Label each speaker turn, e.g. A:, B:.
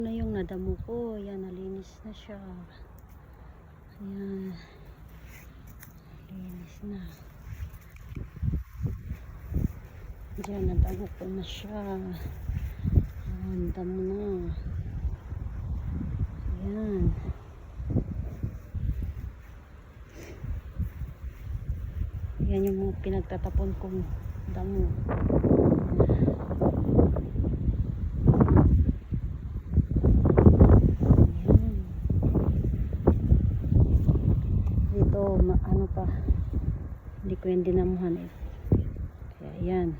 A: Na yung nadamo ko, yan, nalinis na siya. Ayan, nalinis na. Diyan, nadamo ko na siya. Ayan, damo na. Ayan. Ayan yung mga pinagtatapon kong damo. Dito ano pa, hindi ko yung dinamuhan eh. Kaya yan.